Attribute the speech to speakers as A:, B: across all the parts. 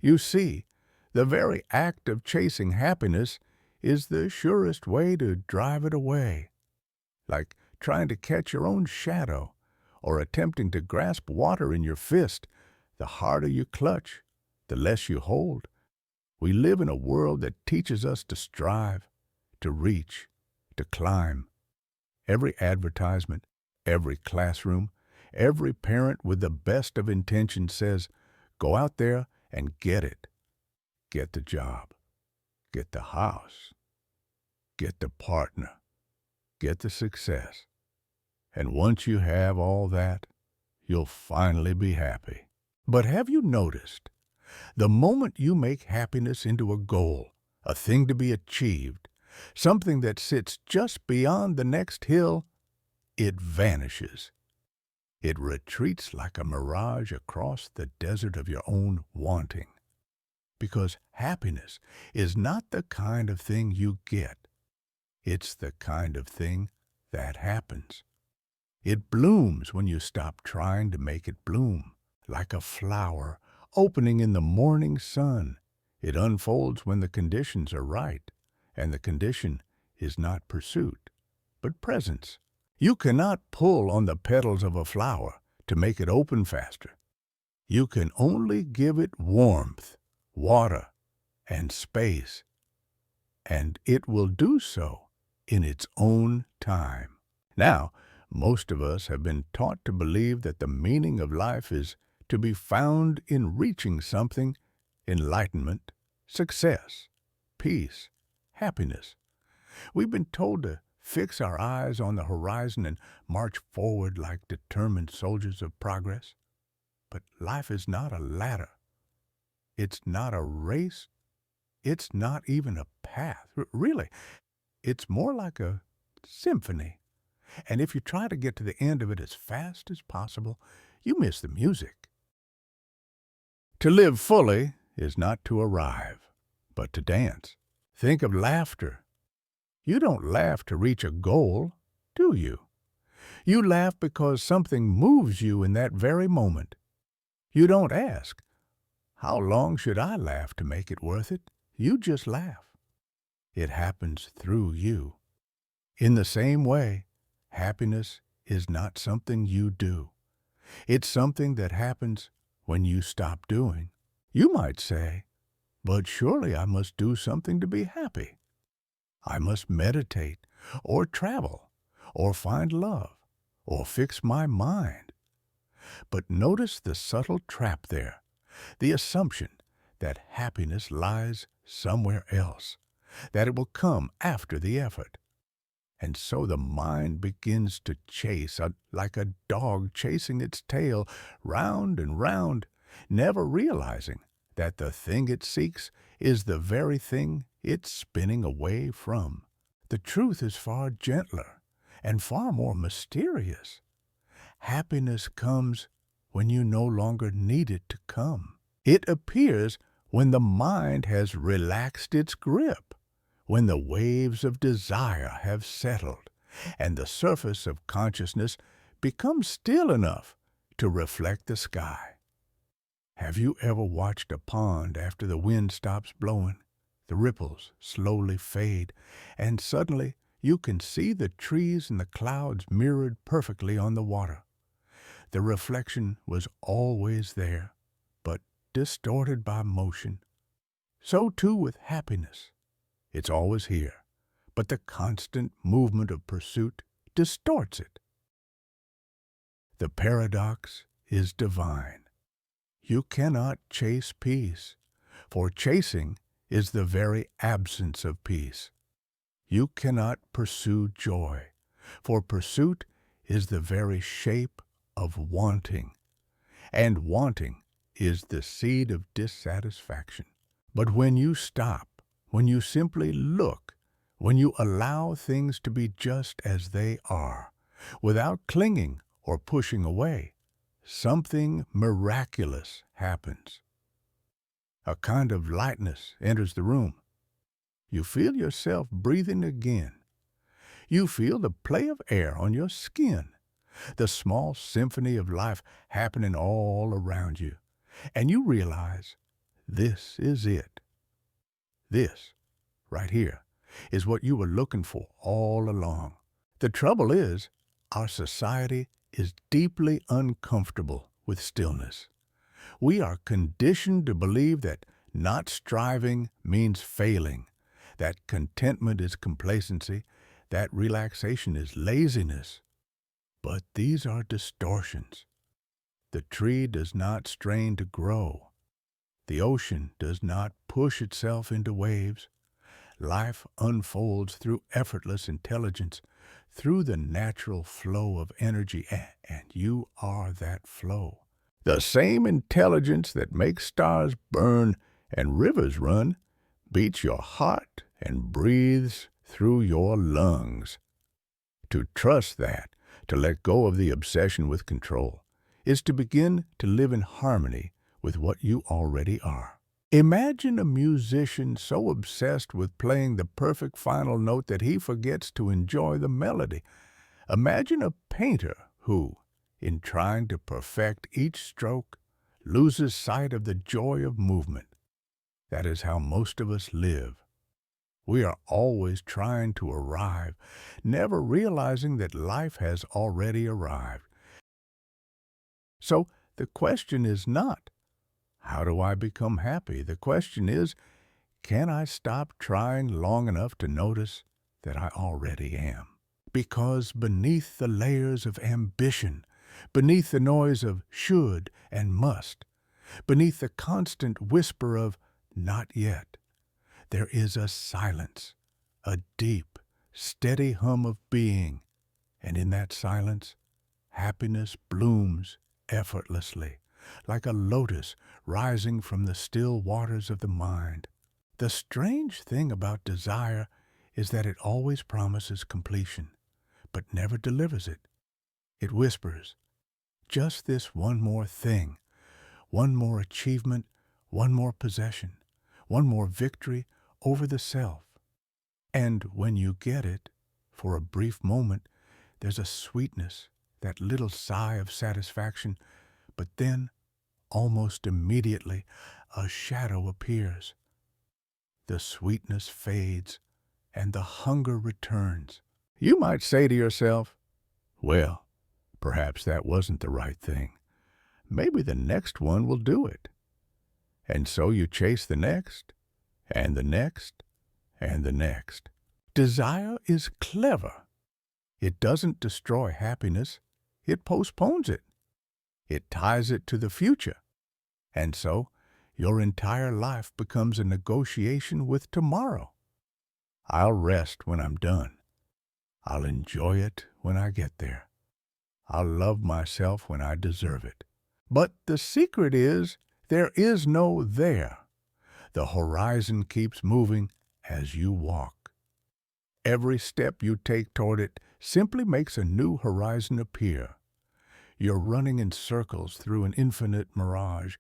A: You see, the very act of chasing happiness is the surest way to drive it away, like trying to catch your own shadow or attempting to grasp water in your fist. The harder you clutch, the less you hold. We live in a world that teaches us to strive, to reach, to climb. Every advertisement, every classroom, every parent with the best of intentions says, go out there and get it. Get the job, get the house, get the partner, get the success. And once you have all that, you'll finally be happy. But have you noticed, the moment you make happiness into a goal, a thing to be achieved, something that sits just beyond the next hill, it vanishes. It retreats like a mirage across the desert of your own wanting. Because happiness is not the kind of thing you get. It's the kind of thing that happens. It blooms when you stop trying to make it bloom, like a flower opening in the morning sun. It unfolds when the conditions are right, and the condition is not pursuit, but presence. You cannot pull on the petals of a flower to make it open faster. You can only give it warmth, water, and space, and it will do so in its own time. Now, most of us have been taught to believe that the meaning of life is to be found in reaching something, enlightenment, success, peace, happiness. We've been told to fix our eyes on the horizon and march forward like determined soldiers of progress. But life is not a ladder. It's not a race. It's not even a path. Really, it's more like a symphony. And if you try to get to the end of it as fast as possible, you miss the music. To live fully is not to arrive, but to dance. Think of laughter. You don't laugh to reach a goal, do you? You laugh because something moves you in that very moment. You don't ask, how long should I laugh to make it worth it? You just laugh. It happens through you. In the same way, happiness is not something you do. It's something that happens when you stop doing. You might say, but surely I must do something to be happy. I must meditate, or travel, or find love, or fix my mind. But notice the subtle trap there, the assumption that happiness lies somewhere else, that it will come after the effort. And so the mind begins to chase, like a dog chasing its tail, round and round, never realizing that the thing it seeks is the very thing it's spinning away from. The truth is far gentler and far more mysterious. Happiness comes when you no longer need it to come. It appears when the mind has relaxed its grip, when the waves of desire have settled, and the surface of consciousness becomes still enough to reflect the sky. Have you ever watched a pond after the wind stops blowing? The ripples slowly fade, and suddenly you can see the trees and the clouds mirrored perfectly on the water. The reflection was always there, but distorted by motion. So too with happiness. It's always here, but the constant movement of pursuit distorts it. The paradox is divine. You cannot chase peace, for chasing is the very absence of peace. You cannot pursue joy, for pursuit is the very shape of wanting, and wanting is the seed of dissatisfaction. But when you stop, when you simply look, when you allow things to be just as they are, without clinging or pushing away, something miraculous happens. A kind of lightness enters the room. You feel yourself breathing again. You feel the play of air on your skin, the small symphony of life happening all around you, and you realize This is it. This, right here, is what you were looking for all along. The trouble is, our society is deeply uncomfortable with stillness. We are conditioned to believe that not striving means failing, that contentment is complacency, that relaxation is laziness. But these are distortions. The tree does not strain to grow. The ocean does not push itself into waves. Life unfolds through effortless intelligence, through the natural flow of energy, and you are that flow. The same intelligence that makes stars burn and rivers run beats your heart and breathes through your lungs. To trust that, to let go of the obsession with control, is to begin to live in harmony with what you already are. Imagine a musician so obsessed with playing the perfect final note that he forgets to enjoy the melody. Imagine a painter who, in trying to perfect each stroke, loses sight of the joy of movement. That is how most of us live. We are always trying to arrive, never realizing that life has already arrived. So the question is not, how do I become happy? The question is, can I stop trying long enough to notice that I already am? Because beneath the layers of ambition, beneath the noise of should and must, beneath the constant whisper of not yet, there is a silence, a deep, steady hum of being, and in that silence, happiness blooms effortlessly, like a lotus rising from the still waters of the mind. The strange thing about desire is that it always promises completion, but never delivers it. It whispers, just this one more thing, one more achievement, one more possession, one more victory over the self. And when you get it, for a brief moment, there's a sweetness, that little sigh of satisfaction, but then, almost immediately, a shadow appears. The sweetness fades, and the hunger returns. You might say to yourself, well, perhaps that wasn't the right thing. Maybe the next one will do it. And so you chase the next, and the next, and the next. Desire is clever. It doesn't destroy happiness. It postpones it. It ties it to the future. And so, your entire life becomes a negotiation with tomorrow. I'll rest when I'm done. I'll enjoy it when I get there. I'll love myself when I deserve it. But the secret is, there is no there. The horizon keeps moving as you walk. Every step you take toward it simply makes a new horizon appear. You're running in circles through an infinite mirage,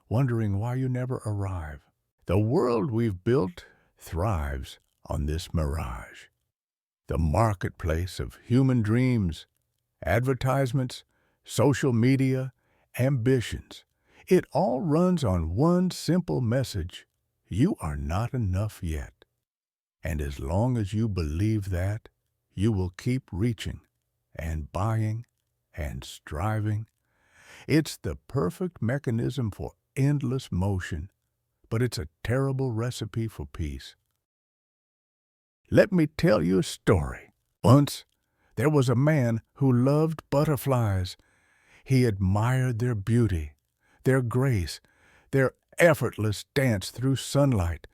A: wondering why you never arrive. The world we've built thrives on this mirage. The marketplace of human dreams, advertisements, social media, ambitions. It all runs on one simple message: you are not enough yet. And as long as you believe that, you will keep reaching and buying and striving. It's the perfect mechanism for endless motion, but it's a terrible recipe for peace. Let me tell you a story. Once, there was a man who loved butterflies. He admired their beauty, their grace, their effortless dance through sunlight.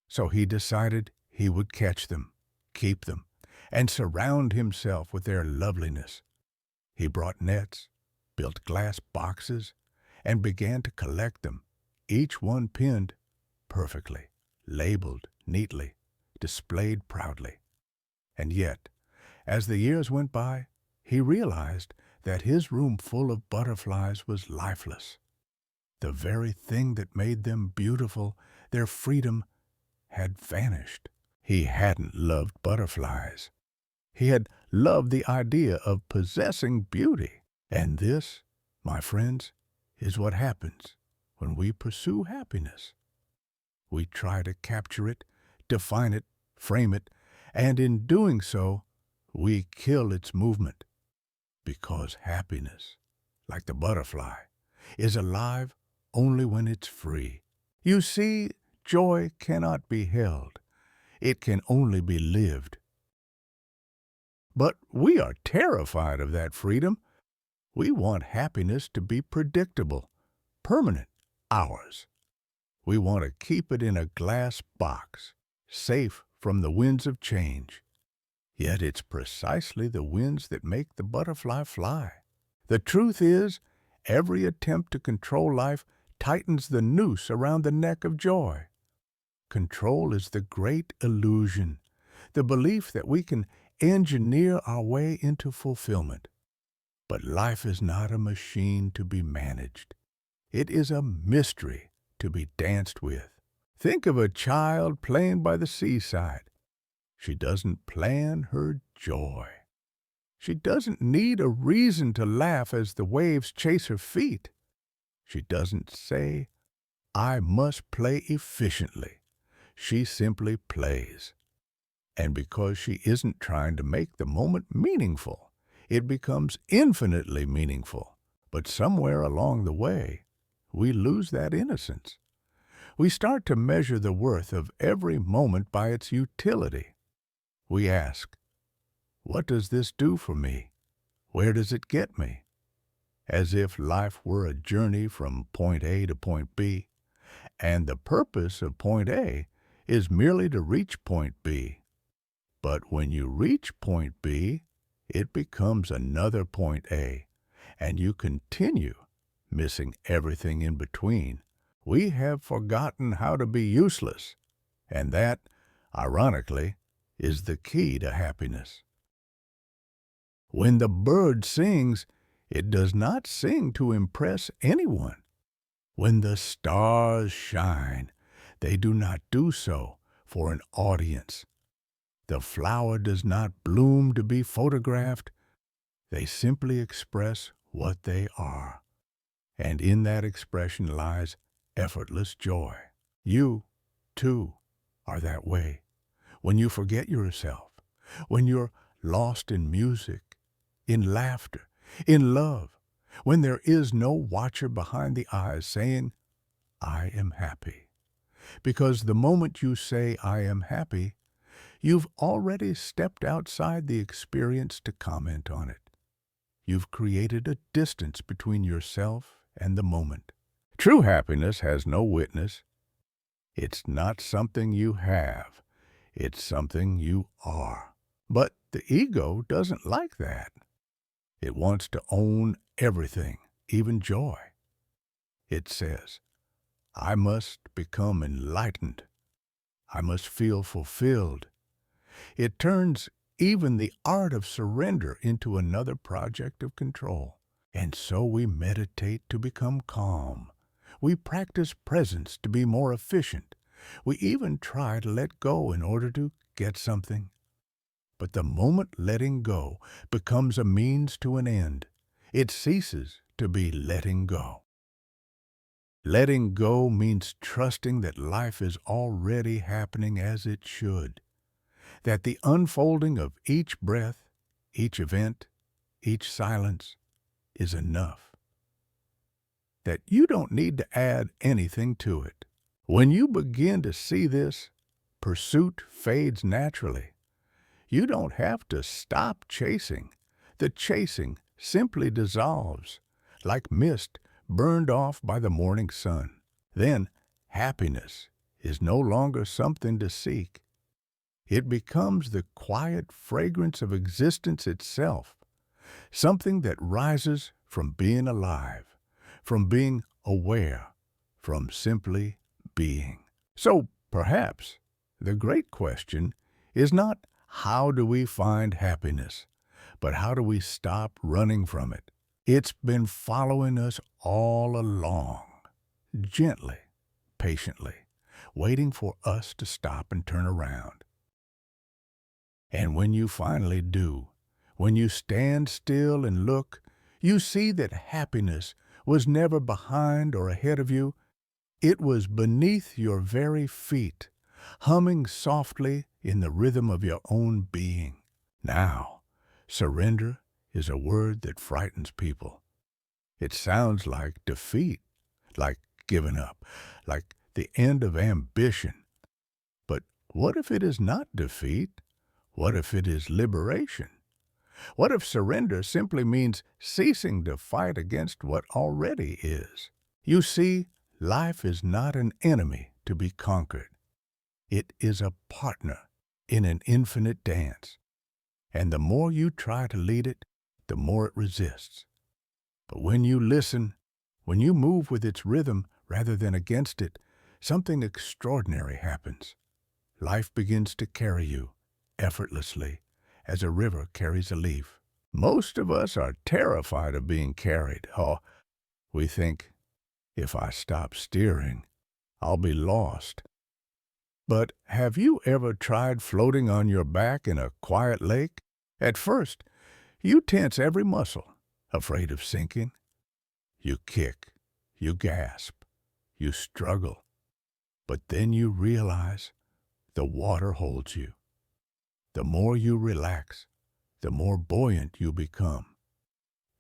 A: So he decided he would catch them, keep them, and surround himself with their loveliness. He brought nets, built glass boxes, and began to collect them, each one pinned perfectly, labeled neatly, displayed proudly. And yet, as the years went by, he realized that his room full of butterflies was lifeless. The very thing that made them beautiful, their freedom, had vanished. He hadn't loved butterflies. He had loved the idea of possessing beauty. And this, my friends, is what happens when we pursue happiness. We try to capture it, define it, frame it, and in doing so, we kill its movement. Because happiness, like the butterfly, is alive only when it's free. You see, joy cannot be held. It can only be lived. But we are terrified of that freedom. We want happiness to be predictable, permanent, ours. We want to keep it in a glass box, safe from the winds of change. Yet it's precisely the winds that make the butterfly fly. The truth is, every attempt to control life tightens the noose around the neck of joy. Control is the great illusion, the belief that we can engineer our way into fulfillment. But life is not a machine to be managed. It is a mystery to be danced with. Think of a child playing by the seaside. She doesn't plan her joy. She doesn't need a reason to laugh as the waves chase her feet. She doesn't say, "I must play efficiently." She simply plays. And because she isn't trying to make the moment meaningful, it becomes infinitely meaningful. But somewhere along the way, we lose that innocence. We start to measure the worth of every moment by its utility. We ask, what does this do for me? Where does it get me? As if life were a journey from point A to point B, and the purpose of point A is merely to reach point B. But when you reach point B, it becomes another point A, and you continue, missing everything in between. We have forgotten how to be useless, and that, ironically, is the key to happiness. When the bird sings, it does not sing to impress anyone. When the stars shine, they do not do so for an audience. The flower does not bloom to be photographed. They simply express what they are. And in that expression lies effortless joy. You, too, are that way. When you forget yourself, when you're lost in music, in laughter, in love, when there is no watcher behind the eyes saying, "I am happy." Because the moment you say, "I am happy," you've already stepped outside the experience to comment on it. You've created a distance between yourself and the moment. True happiness has no witness. It's not something you have. It's something you are. But the ego doesn't like that. It wants to own everything, even joy. It says, "I must become enlightened. I must feel fulfilled." It turns even the art of surrender into another project of control. And so we meditate to become calm. We practice presence to be more efficient. We even try to let go in order to get something. But the moment letting go becomes a means to an end, it ceases to be letting go. Letting go means trusting that life is already happening as it should, that the unfolding of each breath, each event, each silence is enough, that you don't need to add anything to it. When you begin to see this, pursuit fades naturally. You don't have to stop chasing. The chasing simply dissolves, like mist burned off by the morning sun. Then happiness is no longer something to seek. It becomes the quiet fragrance of existence itself, something that rises from being alive, from being aware, from simply being. So perhaps the great question is not how do we find happiness, but how do we stop running from it? It's been following us all along, gently, patiently, waiting for us to stop and turn around. And when you finally do, when you stand still and look, you see that happiness was never behind or ahead of you. It was beneath your very feet, humming softly in the rhythm of your own being. Now, surrender is a word that frightens people. It sounds like defeat, like giving up, like the end of ambition. But what if it is not defeat? What if it is liberation? What if surrender simply means ceasing to fight against what already is? You see, life is not an enemy to be conquered. It is a partner in an infinite dance. And the more you try to lead it, the more it resists. But when you listen, when you move with its rhythm rather than against it, something extraordinary happens. Life begins to carry you effortlessly, as a river carries a leaf. Most of us are terrified of being carried. Oh, we think, if I stop steering, I'll be lost. But have you ever tried floating on your back in a quiet lake? At first, you tense every muscle, afraid of sinking. You kick, you gasp, you struggle. But then you realize the water holds you. The more you relax, the more buoyant you become.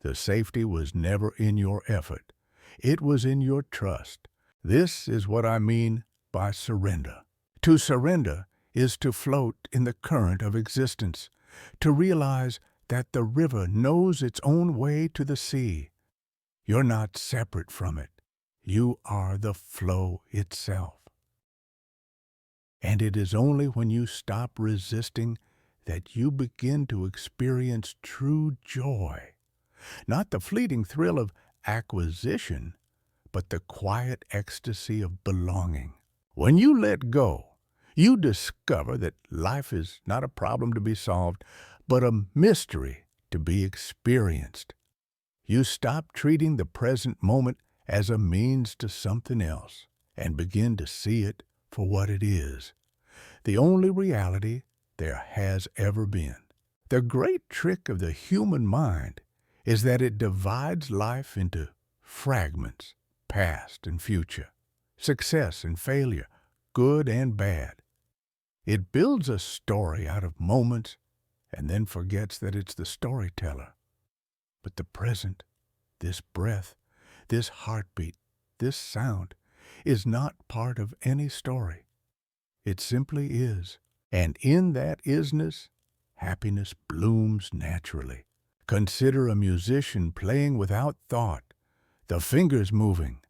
A: The safety was never in your effort. It was in your trust. This is what I mean by surrender. To surrender is to float in the current of existence, to realize that the river knows its own way to the sea. You're not separate from it. You are the flow itself. And it is only when you stop resisting that you begin to experience true joy. Not the fleeting thrill of acquisition, but the quiet ecstasy of belonging. When you let go, you discover that life is not a problem to be solved, but a mystery to be experienced. You stop treating the present moment as a means to something else and begin to see it for what it is, the only reality there has ever been. The great trick of the human mind is that it divides life into fragments, past and future, success and failure, good and bad. It builds a story out of moments and then forgets that it's the storyteller. But the present, this breath, this heartbeat, this sound, is not part of any story. It simply is. And in that isness, happiness blooms naturally. Consider a musician playing without thought, the fingers moving,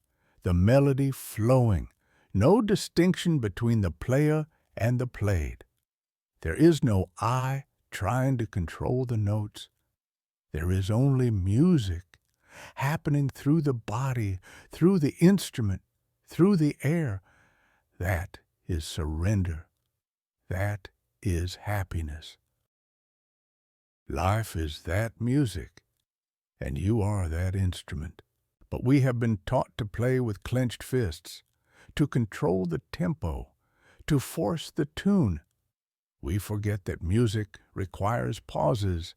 A: the melody flowing, no distinction between the player and the played. There is no I trying to control the notes. There is only music happening through the body, through the instrument, through the air. That is surrender. That is happiness. Life is that music, and you are that instrument. But we have been taught to play with clenched fists, to control the tempo, to force the tune. We forget that music requires pauses,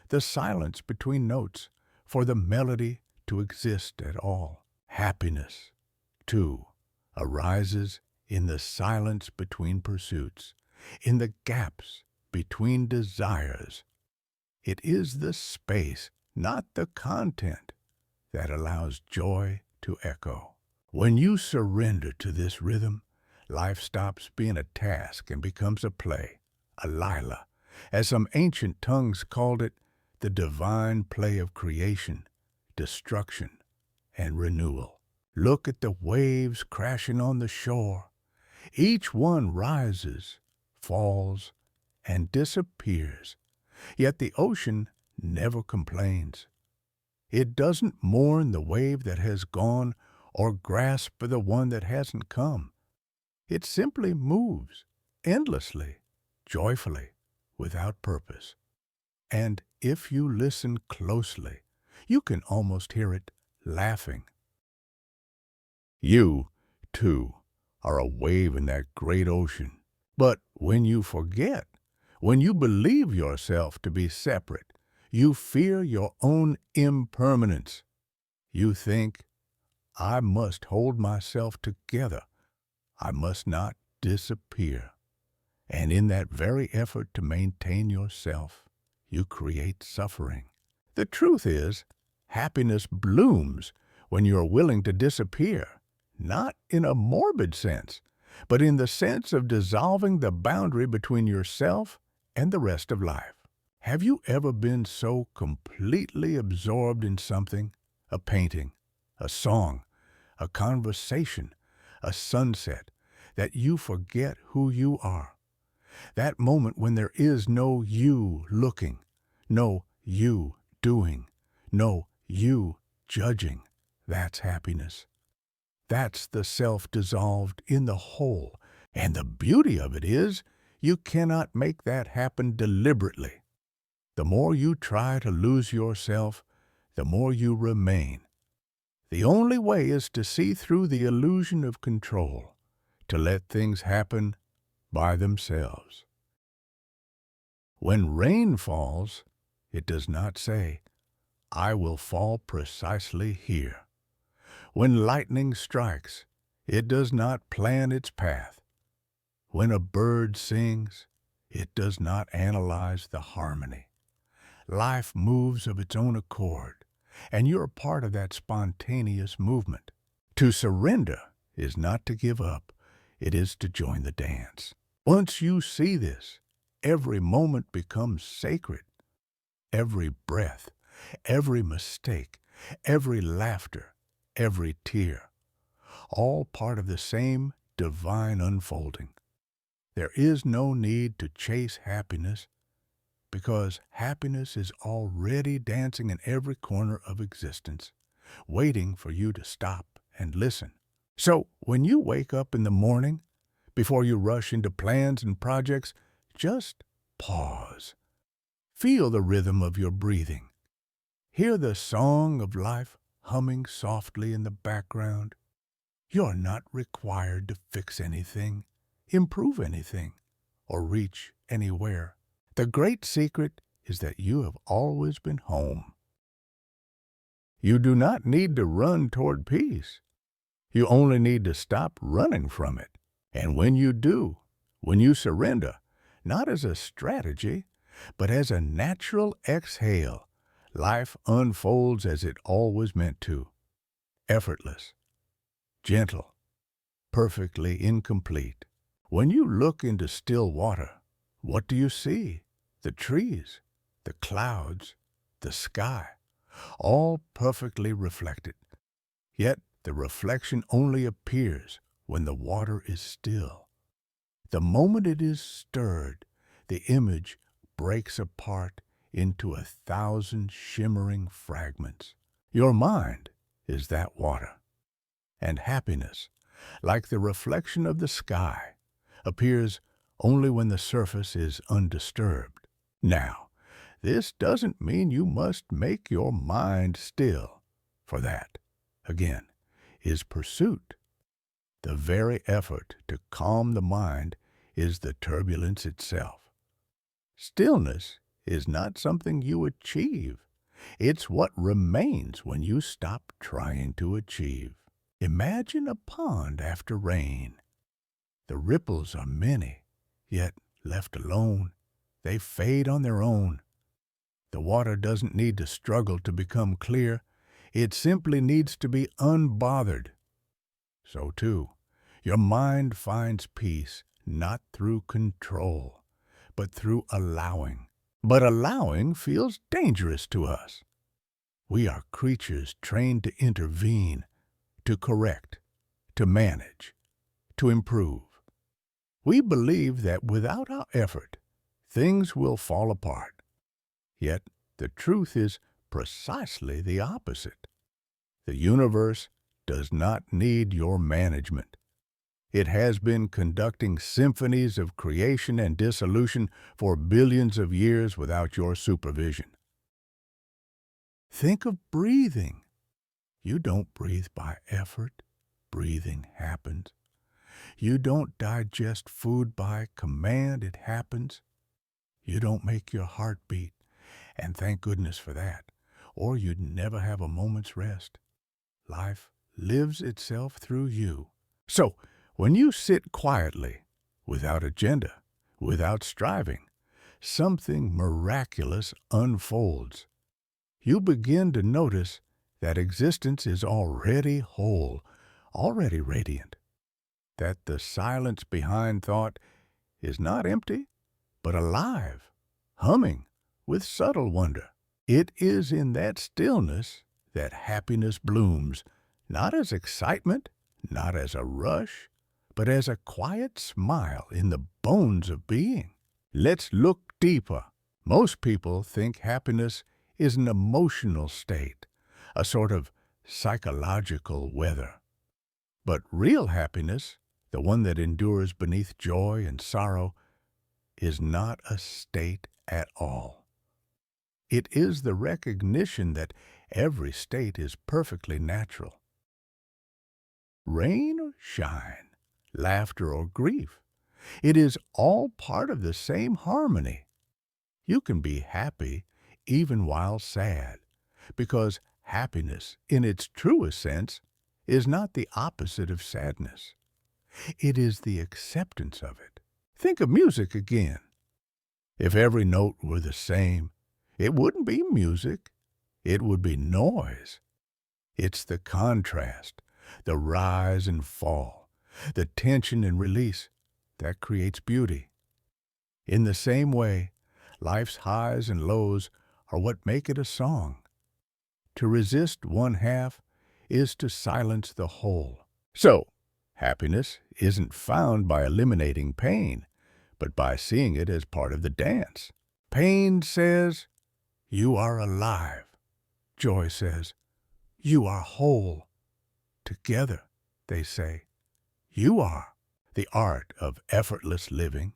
A: the silence between notes, for the melody to exist at all. Happiness, too, arises in the silence between pursuits, in the gaps between desires. It is the space, not the content, that allows joy to echo. When you surrender to this rhythm, life stops being a task and becomes a play, a lila, as some ancient tongues called it, the divine play of creation, destruction, and renewal. Look at the waves crashing on the shore. Each one rises, falls, and disappears. Yet the ocean never complains. It doesn't mourn the wave that has gone or grasp for the one that hasn't come. It simply moves, endlessly, joyfully, without purpose. And if you listen closely, you can almost hear it laughing. You, too, are a wave in that great ocean. But when you forget, when you believe yourself to be separate, you fear your own impermanence. You think, I must hold myself together. I must not disappear. And in that very effort to maintain yourself, you create suffering. The truth is, happiness blooms when you're willing to disappear, not in a morbid sense, but in the sense of dissolving the boundary between yourself and the rest of life. Have you ever been so completely absorbed in something, a painting, a song, a conversation, a sunset, that you forget who you are? That moment when there is no you looking, no you doing, no you judging, that's happiness. That's the self dissolved in the whole. And the beauty of it is, you cannot make that happen deliberately. The more you try to lose yourself, the more you remain. The only way is to see through the illusion of control, to let things happen by themselves. When rain falls, it does not say, I will fall precisely here. When lightning strikes, it does not plan its path. When a bird sings, it does not analyze the harmony. Life moves of its own accord, and you're a part of that spontaneous movement. To surrender is not to give up, it is to join the dance. Once you see this, every moment becomes sacred. Every breath, every mistake, every laughter, every tear, all part of the same divine unfolding. There is no need to chase happiness, because happiness is already dancing in every corner of existence, waiting for you to stop and listen. So when you wake up in the morning, before you rush into plans and projects, just pause. Feel the rhythm of your breathing. Hear the song of life humming softly in the background. You're not required to fix anything, improve anything, or reach anywhere. The great secret is that you have always been home. You do not need to run toward peace. You only need to stop running from it. And when you do, when you surrender, not as a strategy, but as a natural exhale, life unfolds as it always meant to. Effortless, gentle, perfectly incomplete. When you look into still water, what do you see? The trees, the clouds, the sky, all perfectly reflected. Yet the reflection only appears when the water is still. The moment it is stirred, the image breaks apart into 1,000 shimmering fragments. Your mind is that water. And happiness, like the reflection of the sky, appears only when the surface is undisturbed. Now, this doesn't mean you must make your mind still, for that, again, is pursuit. The very effort to calm the mind is the turbulence itself. Stillness is not something you achieve. It's what remains when you stop trying to achieve. Imagine a pond after rain. The ripples are many, yet left alone, they fade on their own. The water doesn't need to struggle to become clear. It simply needs to be unbothered. So too, your mind finds peace not through control, but through allowing. But allowing feels dangerous to us. We are creatures trained to intervene, to correct, to manage, to improve. We believe that without our effort, things will fall apart. Yet the truth is precisely the opposite. The universe does not need your management. It has been conducting symphonies of creation and dissolution for billions of years without your supervision. Think of breathing. You don't breathe by effort. Breathing happens. You don't digest food by command. It happens. You don't make your heart beat, and thank goodness for that, or you'd never have a moment's rest. Life lives itself through you. So, when you sit quietly, without agenda, without striving, something miraculous unfolds. You begin to notice that existence is already whole, already radiant, that the silence behind thought is not empty, but alive, humming with subtle wonder. It is in that stillness that happiness blooms, not as excitement, not as a rush, but as a quiet smile in the bones of being. Let's look deeper. Most people think happiness is an emotional state, a sort of psychological weather. But real happiness, the one that endures beneath joy and sorrow, is not a state at all. It is the recognition that every state is perfectly natural. Rain or shine, laughter or grief, it is all part of the same harmony. You can be happy even while sad, because happiness, in its truest sense, is not the opposite of sadness. It is the acceptance of it. Think of music again. If every note were the same, it wouldn't be music. It would be noise. It's the contrast, the rise and fall, the tension and release that creates beauty. In the same way, life's highs and lows are what make it a song. To resist one half is to silence the whole. So, happiness isn't found by eliminating pain, but by seeing it as part of the dance. Pain says, "You are alive." Joy says, "You are whole." Together, they say, "You are." The art of effortless living,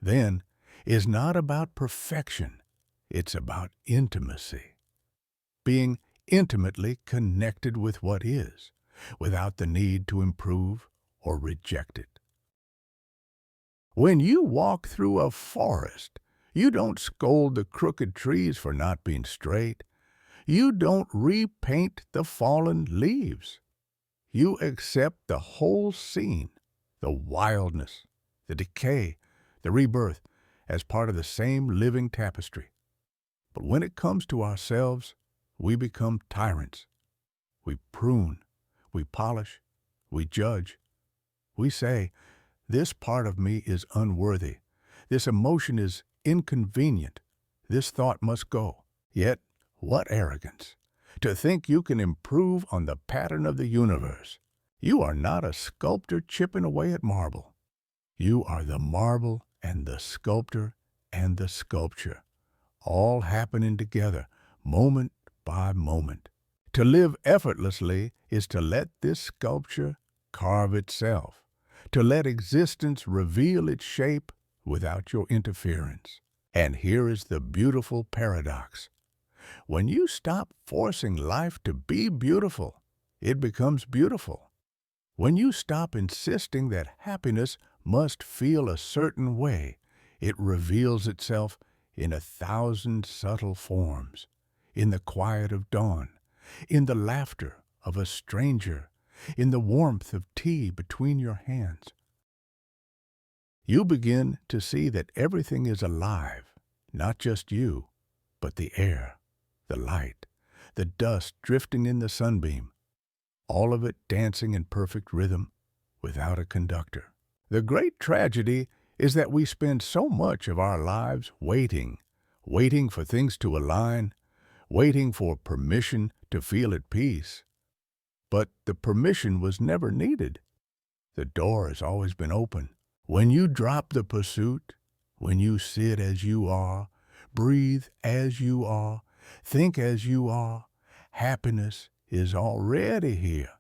A: then, is not about perfection. It's about intimacy. Being intimately connected with what is, without the need to improve or reject it. When you walk through a forest, you don't scold the crooked trees for not being straight. You don't repaint the fallen leaves. You accept the whole scene, the wildness, the decay, the rebirth, as part of the same living tapestry. But when it comes to ourselves, we become tyrants. We prune, we polish, we judge. We say, "This part of me is unworthy. This emotion is inconvenient. This thought must go." Yet, what arrogance! To think you can improve on the pattern of the universe. You are not a sculptor chipping away at marble. You are the marble and the sculptor and the sculpture, all happening together, moment by moment. To live effortlessly is to let this sculpture carve itself, to let existence reveal its shape without your interference. And here is the beautiful paradox. When you stop forcing life to be beautiful, it becomes beautiful. When you stop insisting that happiness must feel a certain way, it reveals itself in 1,000 subtle forms, in the quiet of dawn, in the laughter of a stranger, in the warmth of tea between your hands. You begin to see that everything is alive, not just you, but the air, the light, the dust drifting in the sunbeam, all of it dancing in perfect rhythm without a conductor. The great tragedy is that we spend so much of our lives waiting for things to align, waiting for permission to feel at peace. But the permission was never needed. The door has always been open. When you drop the pursuit, when you sit as you are, breathe as you are, think as you are, happiness is already here.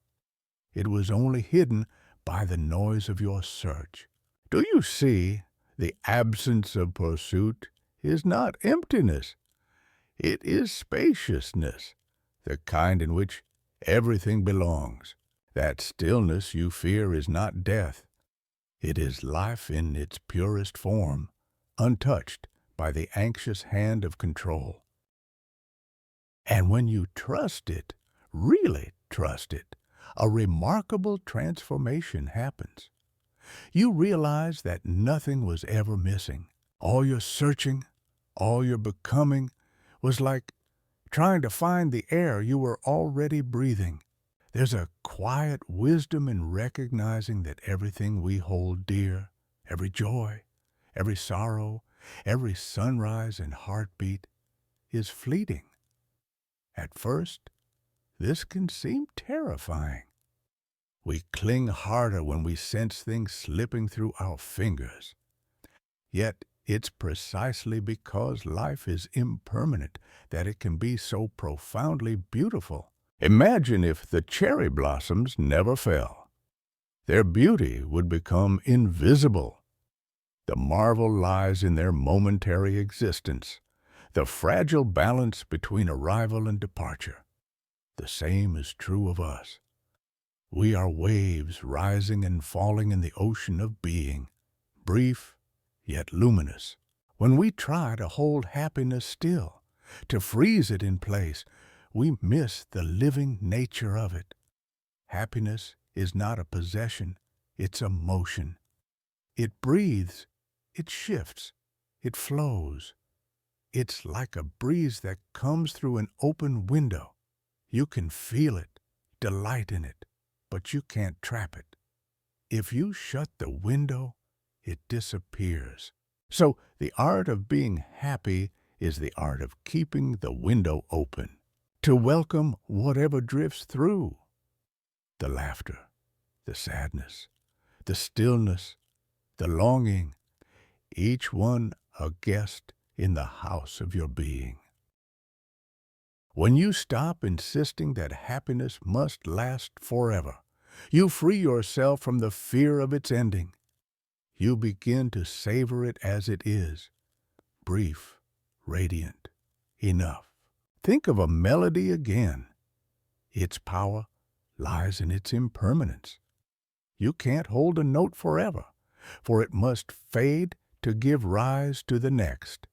A: It was only hidden by the noise of your search. Do you see? The absence of pursuit is not emptiness. It is spaciousness, the kind in which everything belongs. That stillness you fear is not death. It is life in its purest form, untouched by the anxious hand of control. And when you trust it, really trust it, a remarkable transformation happens. You realize that nothing was ever missing. All your searching, all your becoming was like trying to find the air you were already breathing. There's a quiet wisdom in recognizing that everything we hold dear, every joy, every sorrow, every sunrise and heartbeat, is fleeting. At first, this can seem terrifying. We cling harder when we sense things slipping through our fingers. Yet it's precisely because life is impermanent that it can be so profoundly beautiful. Imagine if the cherry blossoms never fell. Their beauty would become invisible. The marvel lies in their momentary existence, the fragile balance between arrival and departure. The same is true of us. We are waves rising and falling in the ocean of being, brief yet luminous. When we try to hold happiness still, to freeze it in place, we miss the living nature of it. Happiness is not a possession, it's a motion. It breathes, it shifts, it flows. It's like a breeze that comes through an open window. You can feel it, delight in it, but you can't trap it. If you shut the window, it disappears. So the art of being happy is the art of keeping the window open, to welcome whatever drifts through. The laughter, the sadness, the stillness, the longing, each one a guest in the house of your being. When you stop insisting that happiness must last forever, you free yourself from the fear of its ending. You begin to savor it as it is, brief, radiant, enough. Think of a melody again. Its power lies in its impermanence. You can't hold a note forever, for it must fade to give rise to the next.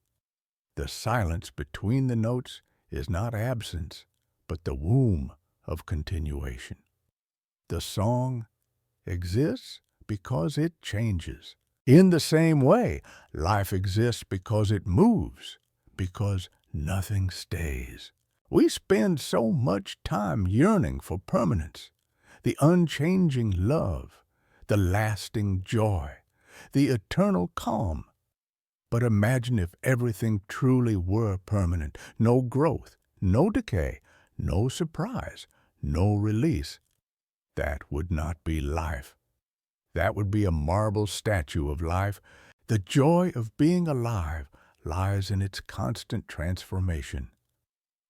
A: The silence between the notes is not absence, but the womb of continuation. The song exists because it changes. In the same way, life exists because it moves, because nothing stays. We spend so much time yearning for permanence, the unchanging love, the lasting joy, the eternal calm. But imagine if everything truly were permanent, no growth, no decay, no surprise, no release. That would not be life. That would be a marble statue of life. The joy of being alive lies in its constant transformation.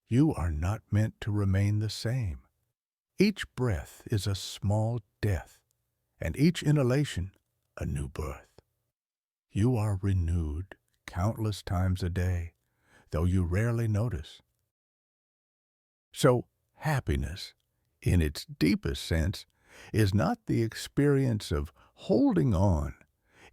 A: You are not meant to remain the same. Each breath is a small death, and each inhalation a new birth. You are renewed countless times a day, though you rarely notice. So, happiness, in its deepest sense, is not the experience of holding on.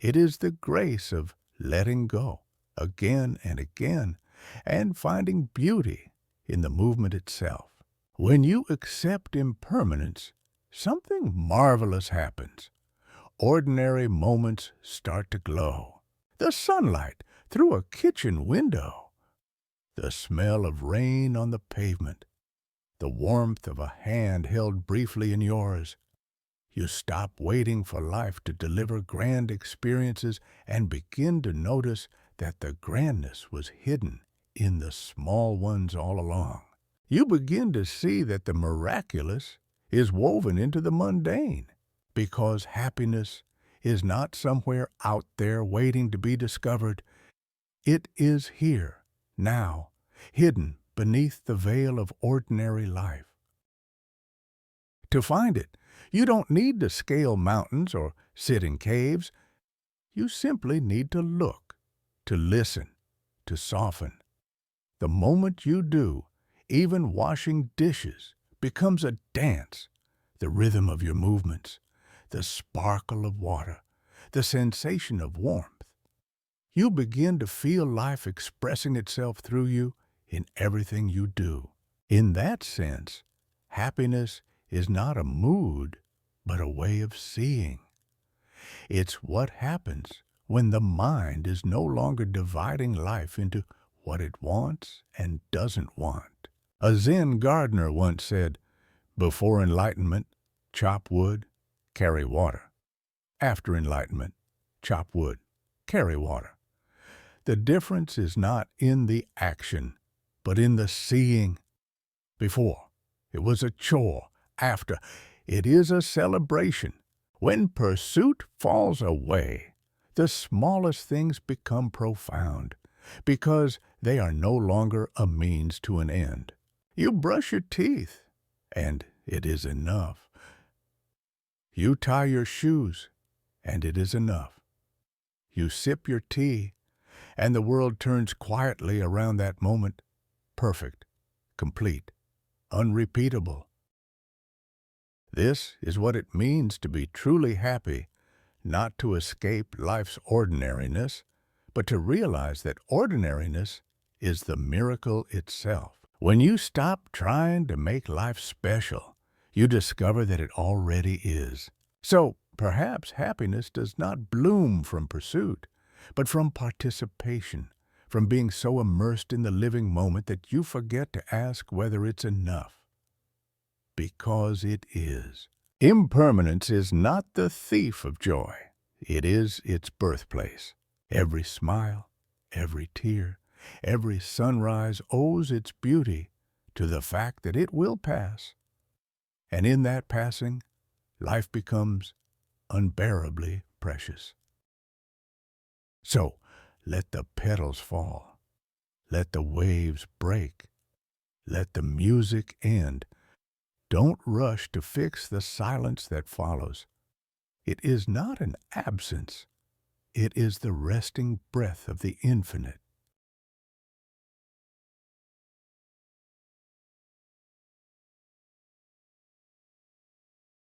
A: It is the grace of letting go again and again and finding beauty in the movement itself. When you accept impermanence, something marvelous happens. Ordinary moments start to glow. The sunlight through a kitchen window, the smell of rain on the pavement, the warmth of a hand held briefly in yours. You stop waiting for life to deliver grand experiences and begin to notice that the grandness was hidden in the small ones all along. You begin to see that the miraculous is woven into the mundane, because happiness is not somewhere out there waiting to be discovered. It is here, now, hidden beneath the veil of ordinary life. To find it, you don't need to scale mountains or sit in caves. You simply need to look, to listen, to soften. The moment you do, even washing dishes becomes a dance, the rhythm of your movements, the sparkle of water, the sensation of warmth. You begin to feel life expressing itself through you in everything you do. In that sense, happiness is not a mood, but a way of seeing. It's what happens when the mind is no longer dividing life into what it wants and doesn't want. A Zen gardener once said, "Before enlightenment, chop wood, carry water. After enlightenment, chop wood, carry water." The difference is not in the action, but in the seeing. Before, it was a chore. After, it is a celebration. When pursuit falls away, the smallest things become profound, because they are no longer a means to an end. You brush your teeth, and it is enough. You tie your shoes, and it is enough. You sip your tea, and the world turns quietly around that moment, perfect, complete, unrepeatable. This is what it means to be truly happy, not to escape life's ordinariness, but to realize that ordinariness is the miracle itself. When you stop trying to make life special, you discover that it already is. So, perhaps happiness does not bloom from pursuit, but from participation, from being so immersed in the living moment that you forget to ask whether it's enough. Because it is. Impermanence is not the thief of joy. It is its birthplace. Every smile, every tear, every sunrise owes its beauty to the fact that it will pass. And in that passing, life becomes unbearably precious. So, let the petals fall. Let the waves break. Let the music end. Don't rush to fix the silence that follows. It is not an absence. It is the resting breath of the infinite.